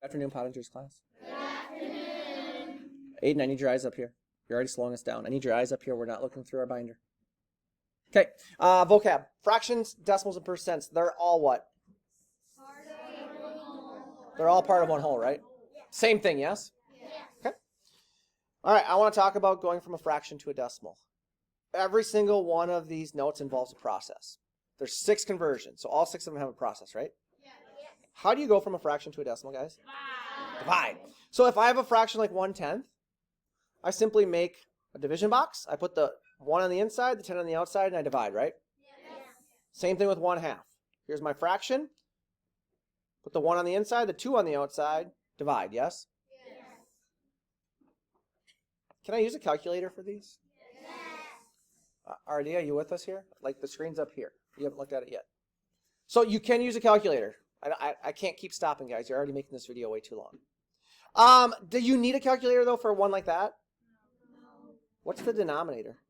Afternoon, Pottinger's class. Good afternoon. Aiden, I need your eyes up here. You're already slowing us down. I need your eyes up here. We're not looking through our binder. Okay, vocab. Fractions, decimals, and percents. They're all what? They're all part of one whole, right? Yes. Same thing, yes? Yes. Okay. All right, I want to talk about going from a fraction to a decimal. Every single one of these notes involves a process. There's 6 conversions, so all 6 of them have a process, right? Yes. How do you go from a fraction to a decimal, guys? Divide. Divide. So if I have a fraction like 1/10, I simply make a division box. I put the 1 on the inside, the 10 on the outside, and I divide, right? Yes. Same thing with 1/2. Here's my fraction. Put the 1 on the inside, the 2 on the outside, divide, yes? Yes. Can I use a calculator for these? Yes. RD, are you with us here? Like the screen's up here. You haven't looked at it yet. So you can use a calculator. I can't keep stopping, guys. You're already making this video way too long. Do you need a calculator, though, for one like that? No. What's the denominator?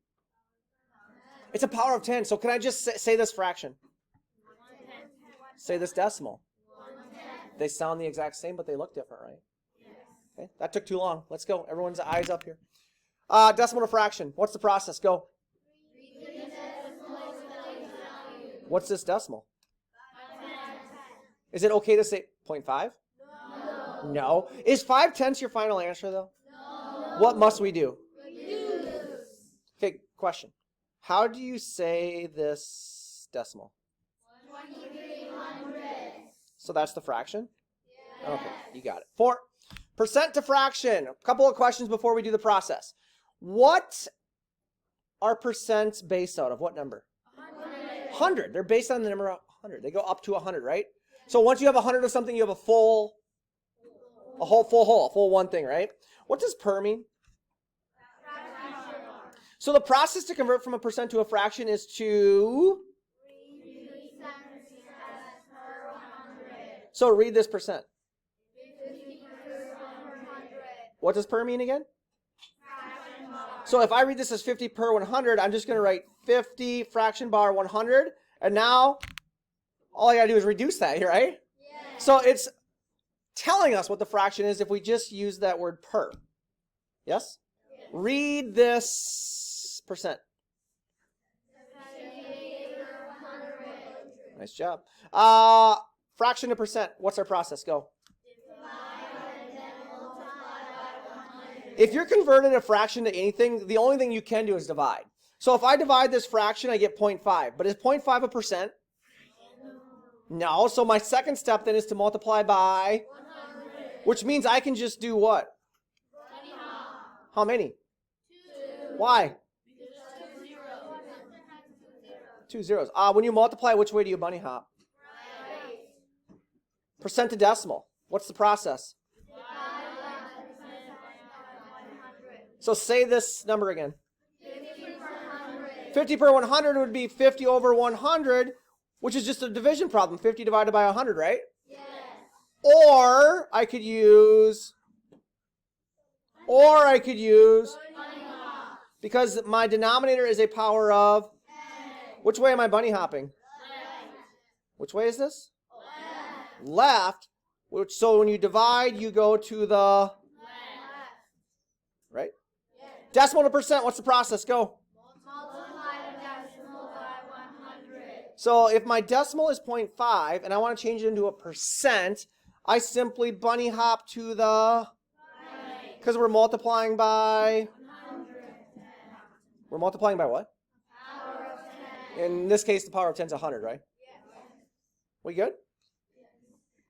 It's a power of 10. So can I just say this fraction? Say this decimal. They sound the exact same, but they look different, right? Okay, that took too long. Let's go. Everyone's eyes up here. Decimal to fraction. What's the process? Go. What's this decimal? Is it okay to say 0.5? No. No. Is 5/10 your final answer, though? No. What must we do? Reduce. Okay, question. How do you say this decimal? 2300. So that's the fraction? Yes. Okay, you got it. 4. Percent to fraction. A couple of questions before we do the process. What are percents based out of? What number? 100. They're based on the number 100. They go up to 100, right? So once you have 100 of something, you have a full one thing, right? What does per mean? So the process to convert from a percent to a fraction is to... So read this percent. What does per mean again? So if I read this as 50 per 100, I'm just going to write 50 fraction bar 100. And now all I got to do is reduce that, right? Yes. So it's telling us what the fraction is if we just use that word per. Yes? Yes. Read this percent. Nice job. Fraction to percent. What's our process? Go. If you're converting a fraction to anything, the only thing you can do is divide. So if I divide this fraction, I get 0.5. But is 0.5 a percent? No. So my second step then is to multiply by 100. which means I can just do what? How many? 2. Why? 2 zeros. When you multiply, which way do you bunny hop? Right. Percent to decimal. What's the process? So say this number again. 50 per 100 would be 50 over 100, which is just a division problem. 50 divided by 100, right? Yes. Or I could use, because my denominator is a power of, which way am I bunny hopping? Left. Which way is this? Left. Left. Which, so when you divide, you go to the, Left. right? Yes. Decimal to percent, what's the process? Go. Multiply the decimal by 100. So if my decimal is 0.5 and I want to change it into a percent, I simply bunny hop to the, Right. because we're multiplying by, 100. we're multiplying by what? Power of 10. In this case, the power of 10 is 100, right? Yes. We good?